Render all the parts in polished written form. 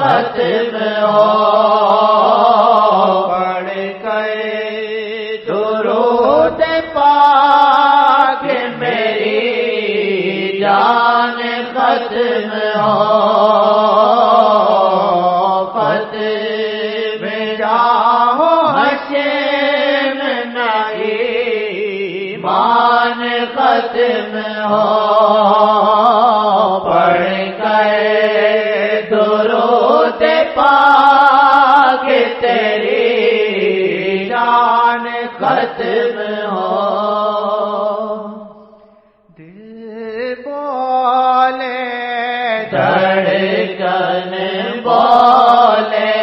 ختم ہو پڑھ کر درود پاک میری جان ختم ہو ختم جاؤ حشم نہیں مان ختم ہو پڑھ کر درود پاک تیری جان ختم ہو دل بولے دھڑکن بولے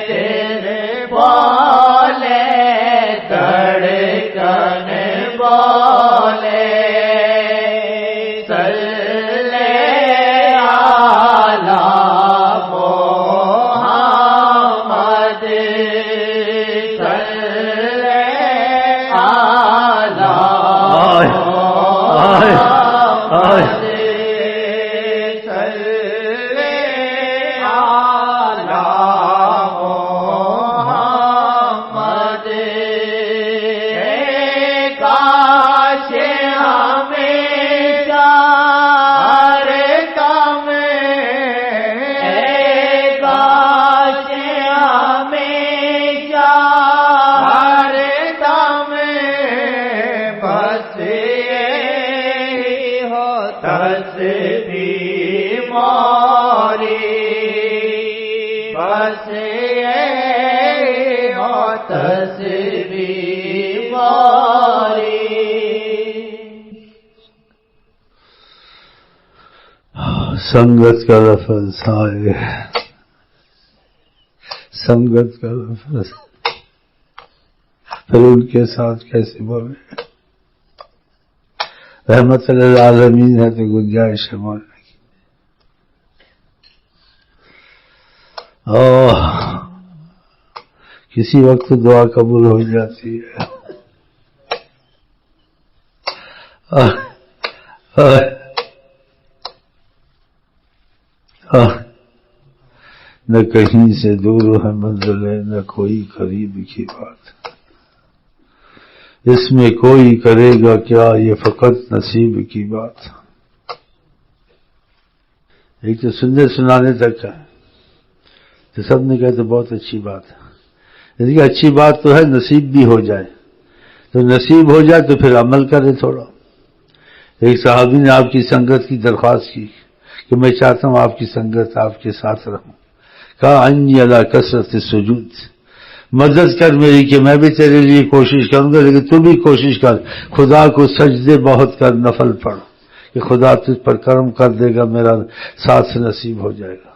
دل بولے دھڑکن بولے سنگت کا لفظ آئے سنگت کا لفظ پھر ان کے ساتھ کیسے بولے رحمت للعالمین ہے تو گنجائش ہے بولنے کی کسی وقت دعا قبول ہو جاتی ہے نہ کہیں سے دور ہے منزل ہے نہ کوئی قریب کی بات اس میں کوئی کرے گا کیا یہ فقط نصیب کی بات ایک تو سننے سنانے تک ہے تو سب نے کہا تو بہت اچھی بات ہے لیکن اچھی بات تو ہے نصیب بھی ہو جائے تو نصیب ہو جائے تو پھر عمل کرے تھوڑا ایک صحابی نے آپ کی سنگت کی درخواست کی کہ میں چاہتا ہوں آپ کی سنگت آپ کے ساتھ رہوں کہا انی علی کثرت سجود مدد کر میری کہ میں بھی تیرے لیے کوشش کروں گا لیکن تو بھی کوشش کر خدا کو سجدے بہت کر نفل پڑھ کہ خدا تجھ پر کرم کر دے گا میرا ساتھ سے نصیب ہو جائے گا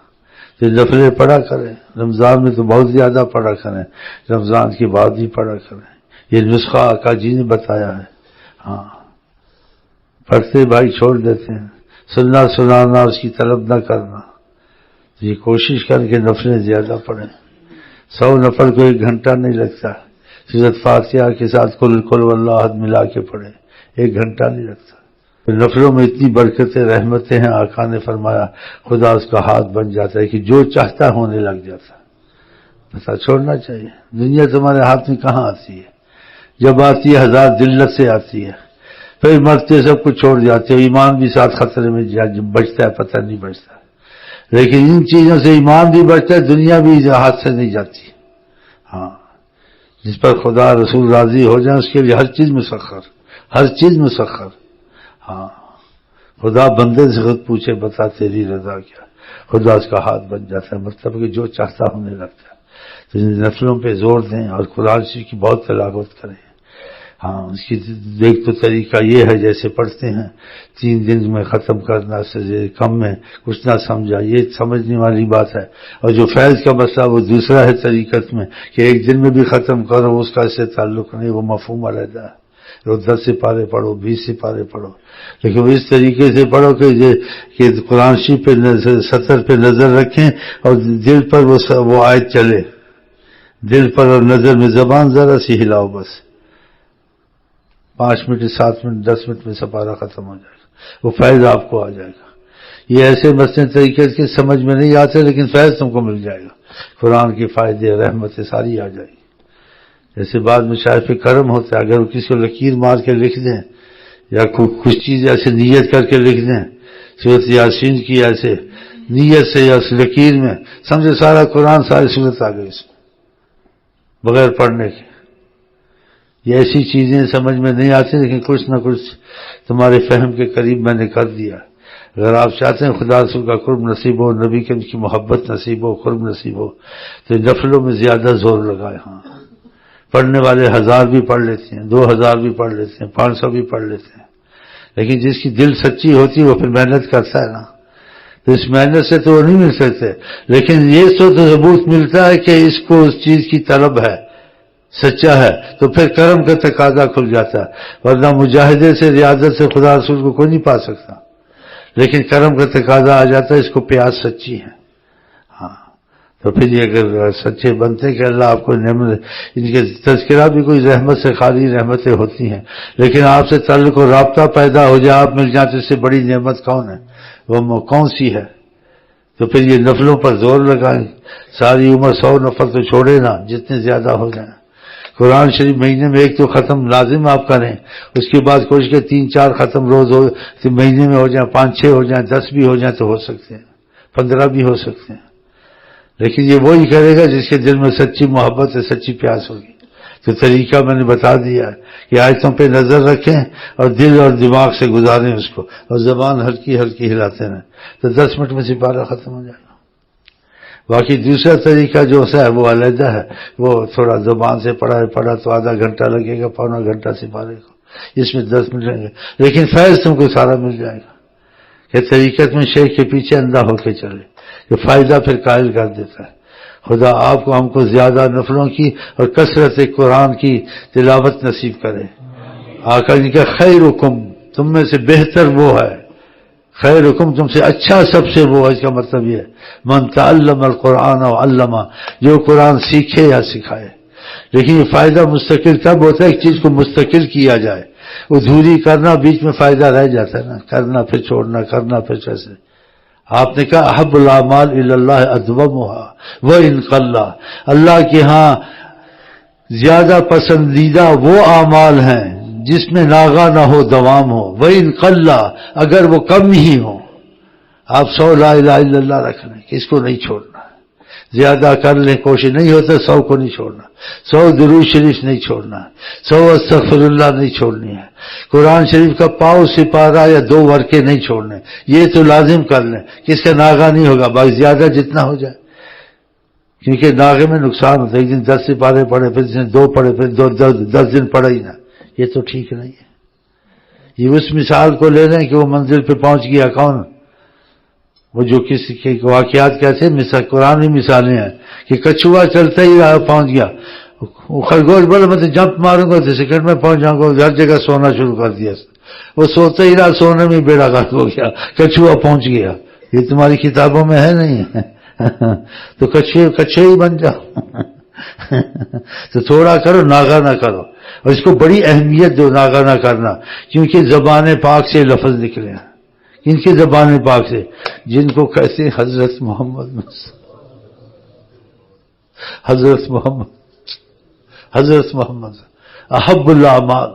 تو نفلیں پڑھا کریں رمضان میں تو بہت زیادہ پڑھا کریں رمضان کے بعد ہی پڑھا کریں یہ نسخہ آقا جی نے بتایا ہے ہاں پڑھتے بھائی چھوڑ دیتے ہیں سننا سنانا اس کی طلب نہ کرنا یہ کوشش کر کے نفلیں زیادہ پڑھیں 100 نفل کو 1 گھنٹہ نہیں لگتا سورۃ فاتحہ کے ساتھ قل واللہ احد ملا کے پڑھیں 1 گھنٹہ نہیں لگتا نفلوں میں اتنی برکتیں رحمتیں ہیں آقا نے فرمایا خدا اس کا ہاتھ بن جاتا ہے کہ جو چاہتا ہونے لگ جاتا بتا چھوڑنا چاہیے دنیا تمہارے ہاتھ میں کہاں آتی ہے جب آتی ہے 1000 ذلت سے آتی ہے پھر مرتے سب کچھ چھوڑ جاتے ہو ایمان بھی ساتھ خطرے میں بچتا ہے پتہ نہیں بچتا لیکن ان چیزوں سے ایمان بھی بچتا ہے دنیا بھی ہاتھ سے نہیں جاتی ہاں جس پر خدا رسول راضی ہو جائیں اس کے لیے ہر چیز مسخر ہاں خدا بندے سے خود پوچھے بتا تیری رضا کیا خدا اس کا ہاتھ بن جاتا ہے مطلب کہ جو چاہتا ہونے لگتا ہے تو نفلوں پہ زور دیں اور قرآن شریف کی بہت تلاوت کریں ہاں اس کی ایک تو طریقہ یہ ہے جیسے پڑھتے ہیں 3 دن میں ختم کرنا سے کم میں کچھ نہ سمجھا یہ سمجھنے والی بات ہے اور جو فیض کا مسئلہ وہ دوسرا ہے طریقت میں کہ 1 دن میں بھی ختم کرو اس کا اس سے تعلق نہیں وہ مفہوم علیحدہ ہے 10 سپارے پڑھو 20 سپارے پڑھو لیکن اس طریقے سے پڑھو کہ قرآن شریف پہ سطر پہ نظر رکھیں اور دل پر وہ آیت چلے دل پر اور نظر میں زبان ذرا سی ہلاؤ بس 5 منٹ 7 منٹ 10 منٹ میں سپارہ ختم ہو جائے گا وہ فیض آپ کو آ جائے گا یہ ایسے مسئلے طریقے کے سمجھ میں نہیں آتے، لیکن فیض تم کو مل جائے گا، قرآن کی فائدے رحمتیں ساری آ جائیں گی۔ جیسے بعد میں شاید پہ کرم ہوتا ہے، اگر وہ کسی کو لکیر مار کے لکھ دیں یا کچھ چیز ایسے نیت کر کے لکھ دیں، سورۃ یاسین کی ایسے نیت سے یا اس لکیر میں، سمجھے سارا قرآن ساری صورت آ گئی اس میں بغیر پڑھنے کے۔ یہ ایسی چیزیں سمجھ میں نہیں آتی، لیکن کچھ نہ کچھ تمہارے فہم کے قریب میں نے کر دیا۔ اگر آپ چاہتے ہیں خدا رسول کا قرب نصیب ہو، نبی کے کی محبت نصیب ہو، قرب نصیب ہو، تو نفلوں میں زیادہ زور لگائے۔ ہاں، پڑھنے والے 1000 بھی پڑھ لیتے ہیں، 2000 بھی پڑھ لیتے ہیں، 500 بھی پڑھ لیتے ہیں، لیکن جس کی دل سچی ہوتی ہے وہ پھر محنت کرتا ہے نا، تو اس محنت سے تو وہ نہیں مل سکتے، لیکن یہ تو ثبوت ملتا ہے کہ اس کو اس چیز کی طلب ہے، سچا ہے، تو پھر کرم کا تقاضا کھل جاتا ہے، ورنہ مجاہدے سے ریاضت سے خدا رسول کو کوئی نہیں پا سکتا، لیکن کرم کا تقاضا آ جاتا ہے، اس کو پیاس سچی ہے۔ ہاں، تو پھر یہ اگر سچے بنتے کہ اللہ آپ کو نعمت، ان کے تذکرہ بھی کوئی رحمت سے خالی رحمتیں ہوتی ہیں، لیکن آپ سے تعلق و رابطہ پیدا ہو جائے، آپ مل جائیں، تو اس سے بڑی نعمت کون ہے، وہ کون سی ہے؟ تو پھر یہ نفلوں پر زور لگائیں، ساری عمر 100 نفل تو چھوڑے نا، جتنے زیادہ ہو جائیں۔ قرآن شریف مہینے میں ایک تو ختم لازم آپ کریں، اس کے بعد کوشش کے 3-4 ختم روز ہو، تو مہینے میں ہو جائیں، 5-6 ہو جائیں، 10 بھی ہو جائیں تو ہو سکتے ہیں، 15 بھی ہو سکتے ہیں، لیکن یہ وہی کرے گا جس کے دل میں سچی محبت ہے، سچی پیاس ہوگی۔ تو طریقہ میں نے بتا دیا ہے کہ آیتوں پہ نظر رکھیں اور دل اور دماغ سے گزاریں اس کو، اور زبان ہلکی ہلکی ہلاتے رہیں، تو 10 منٹ میں سپارہ ختم ہو جائے گا۔ باقی دوسرا طریقہ جو ہے وہ علیحدہ ہے، وہ تھوڑا زبان سے پڑھا تو آدھا گھنٹہ لگے گا، پونا گھنٹہ سپارے کو، اس میں 10 منٹ لگیں گے، لیکن فیض تم کو سارا مل جائے گا کہ طریقت میں شیخ کے پیچھے اندھا ہو کے چلے، کہ فائدہ پھر قائل کر دیتا ہے۔ خدا آپ کو ہم کو زیادہ نفلوں کی اور کثرت قرآن کی تلاوت نصیب کرے۔ آقا جی کا خیرکم، تم میں سے بہتر وہ ہے، خیرکم تم سے اچھا سب سے وہ ہے، اس کا مطلب یہ ہے من تعلم القرآن و علمہ، جو قرآن سیکھے یا سکھائے۔ لیکن یہ فائدہ مستقل تب ہوتا ہے ایک چیز کو مستقل کیا جائے، ادھوری کرنا بیچ میں فائدہ رہ جاتا ہے نا، کرنا پھر چھوڑنا، کرنا پھر کیسے۔ آپ نے کہا احب الاعمال الی اللہ ادومھا وان قل، اللہ کے ہاں زیادہ پسندیدہ وہ اعمال ہیں جس میں ناغہ نہ ہو، دوام ہو، وان قل، اگر وہ کم ہی ہو۔ آپ 100 لا الہ الا اللہ رکھ لیں کہ اس کو نہیں چھوڑنا، زیادہ کر لیں کوشش، نہیں ہوتا 100 کو نہیں چھوڑنا، 100 درود شریف نہیں چھوڑنا، 100 استغفر اللہ نہیں چھوڑنی ہے، قرآن شریف کا پاؤ سپارہ یا 2 ورقے نہیں چھوڑنے، یہ تو لازم کر لیں کہ اس کا ناغہ نہیں ہوگا، باقی زیادہ جتنا ہو جائے، کیونکہ ناغے میں نقصان ہوتا ہے، ایک دن 10 سپارے پڑھے، پھر 2 پڑھے، پھر 10 دن پڑھے ہی نہ، یہ تو ٹھیک نہیں ہے۔ یہ اس مثال کو لے لیں کہ وہ منزل پہ پہنچ گیا، کون؟ وہ جو کسی کے واقعات کیسے قرآن مثالیں ہیں کہ کچھوا چلتا ہی رہا، پہنچ گیا، وہ خرگوش بولے میں تو جمپ ماروں گا تو سیکنڈ میں پہنچ جاؤں گا، ہر جگہ سونا شروع کر دیا، وہ سوتا ہی رہا، سونے میں بیڑا غرق ہو گیا، کچھوا پہنچ گیا۔ یہ تمہاری کتابوں میں ہے نہیں تو کچھے ہی بن جاؤ تو تھوڑا کرو، ناغہ نہ کرو، اور اس کو بڑی اہمیت دو، ناغہ نہ کرنا، کیونکہ زبان پاک سے لفظ نکلے ہیں، ان کی زبان پاک سے، جن کو کہتے ہیں حضرت محمد احب الاعمال،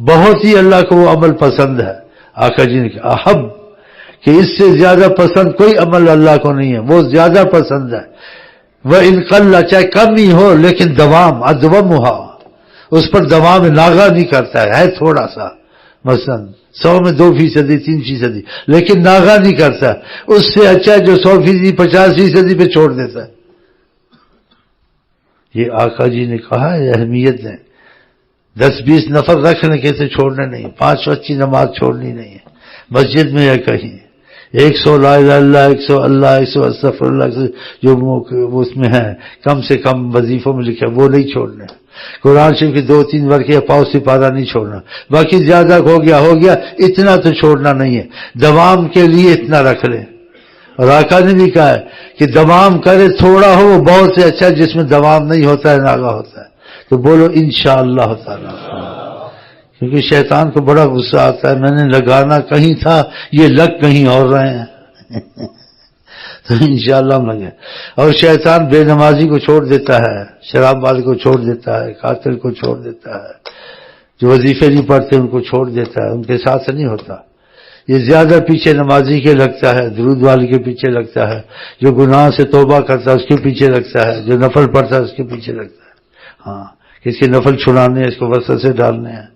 بہت ہی اللہ کو وہ عمل پسند ہے۔ آقا جی نے کہا احب، کہ اس سے زیادہ پسند کوئی عمل اللہ کو نہیں ہے، وہ زیادہ پسند ہے۔ وَإِنْ قَلَّ، چاہے کم ہی ہو لیکن دوام، ادومھا، اس پر دوام ناغہ نہیں کرتا ہے تھوڑا سا، مثلا 100 میں 2%، 3%، لیکن ناغہ نہیں کرتا، اس سے اچھا جو 100%، 50% پہ چھوڑ دیتا ہے۔ یہ آقا جی نے کہا ہے، اہمیت ہے۔ 10-20 نفل رکھنے کے سے چھوڑنے نہیں، 5 وقت کی نماز چھوڑنی نہیں ہے، مسجد میں یا کہیں، 100 لا الہ الا اللہ، 100 اللہ، 100 استغفر اللہ، جو اس میں ہے کم سے کم وظیفوں میں لکھا وہ نہیں چھوڑنے، قرآن شریف کے 2-3 ورقے پاؤ سپارہ نہیں چھوڑنا، باقی زیادہ ہو گیا، اتنا تو چھوڑنا نہیں ہے، دوام کے لیے اتنا رکھ لیں۔ اور آقا نے بھی کہا ہے کہ دوام کرے، تھوڑا ہو وہ بہت سے اچھا، جس میں دوام نہیں ہوتا ہے، ناغہ ہوتا ہے، تو بولو انشاءاللہ تعالی، کیونکہ شیطان کو بڑا غصہ آتا ہے، میں نے لگانا کہیں تھا، یہ لگ کہیں اور رہے ہیں۔ تو انشاءاللہ ہم لگے. اور شیطان بے نمازی کو چھوڑ دیتا ہے، شراب والے کو چھوڑ دیتا ہے، قاتل کو چھوڑ دیتا ہے، جو وظیفے نہیں پڑھتے ان کو چھوڑ دیتا ہے، ان کے ساتھ نہیں ہوتا. یہ زیادہ پیچھے نمازی کے لگتا ہے، درود والے کے پیچھے لگتا ہے، جو گناہ سے توبہ کرتا ہے اس کے پیچھے لگتا ہے، جو نفل پڑھتا ہے اس کے پیچھے لگتا ہے. ہاں، اس کے نفل چھڑانے ہیں، اس کو وسوسے ڈالنے ہیں.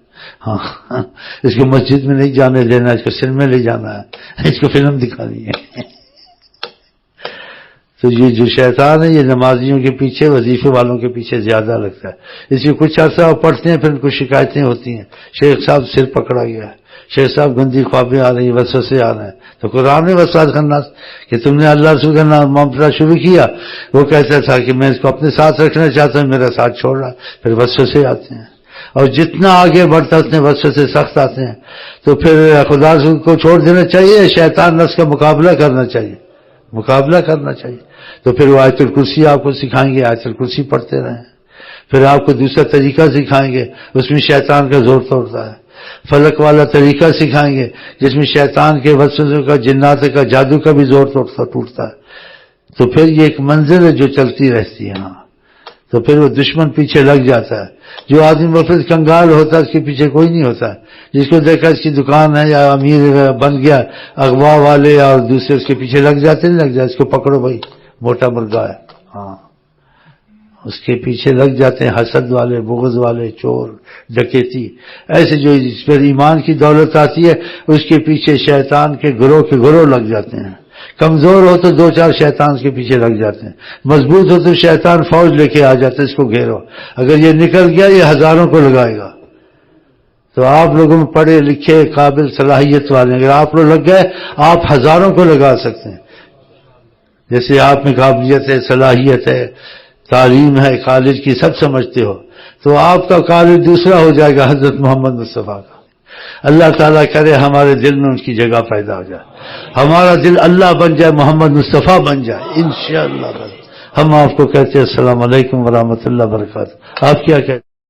ہاں، اس کو مسجد میں نہیں جانے دینا، اس کو سنیما لے جانا ہے، اس کو فلم دکھانی ہے. تو یہ جو شیطان ہے یہ نمازیوں کے پیچھے، وظیفے والوں کے پیچھے زیادہ لگتا ہے. اس لیے کچھ عرصہ وہ پڑھتے ہیں، پھر ان کو شکایتیں ہوتی ہیں، شیخ صاحب سر پکڑا گیا ہے، شیخ صاحب گندی خوابیں آ رہی ہیں، وسوسے آ رہے ہیں. تو قرآن میں وسواس کرنا کہ تم نے اللہ رسول کا نام معاملہ شروع کیا، وہ کہتا تھا کہ میں اس کو اپنے ساتھ رکھنا چاہتا ہوں، میرا ساتھ چھوڑ رہا، پھر وسوسے آتے ہیں. اور جتنا آگے بڑھتا اتنے وسوسے سخت آتے ہیں. تو پھر خدا رسول کو چھوڑ دینا چاہیے، شیطان نفس کا مقابلہ کرنا چاہیے، مقابلہ کرنا چاہیے. تو پھر وہ آیت الکرسی آپ کو سکھائیں گے، آیت الکرسی پڑھتے رہیں. پھر آپ کو دوسرا طریقہ سکھائیں گے، اس میں شیطان کا زور توڑتا ہے. فلک والا طریقہ سکھائیں گے جس میں شیطان کے وسوسوں کا، جنات کا، جادو کا بھی زور ٹوٹتا ہے. تو پھر یہ ایک منزل ہے جو چلتی رہتی ہے. ہاں، تو پھر وہ دشمن پیچھے لگ جاتا ہے. جو آدمی مفلس کنگال ہوتا ہے اس کے پیچھے کوئی نہیں ہوتا. جس کو دیکھا اس کی دکان ہے یا امیر بن گیا، اغوا والے اور دوسرے اس کے پیچھے لگ جاتے، نہیں لگ جاتے، اس کو پکڑو بھائی موٹا مرغا ہے. ہاں، اس کے پیچھے لگ جاتے ہیں حسد والے، بغض والے، چور، ڈکیتی. ایسے جو اس پر ایمان کی دولت آتی ہے اس کے پیچھے شیطان کے گروہ لگ جاتے ہیں. کمزور ہو تو دو چار شیطان کے پیچھے لگ جاتے ہیں، مضبوط ہو تو شیطان فوج لے کے آ جاتا ہے، اس کو گھیرو. اگر یہ نکل گیا یہ ہزاروں کو لگائے گا. تو آپ لوگوں میں پڑھے لکھے قابل صلاحیت والے، اگر آپ لوگ لگ گئے آپ ہزاروں کو لگا سکتے ہیں. جیسے آپ میں قابلیت ہے، صلاحیت ہے، تعلیم ہے، کالج کی سب سمجھتے ہو، تو آپ کا کالج دوسرا ہو جائے گا حضرت محمد مصطفیٰ کا. اللہ تعالیٰ کرے ہمارے دل میں ان کی جگہ پیدا ہو جائے، ہمارا دل اللہ بن جائے، محمد مصطفیٰ بن جائے انشاءاللہ. ہم آپ کو کہتے ہیں السلام علیکم ورحمۃ اللہ وبرکاتہ. آپ کیا کہتے ہیں؟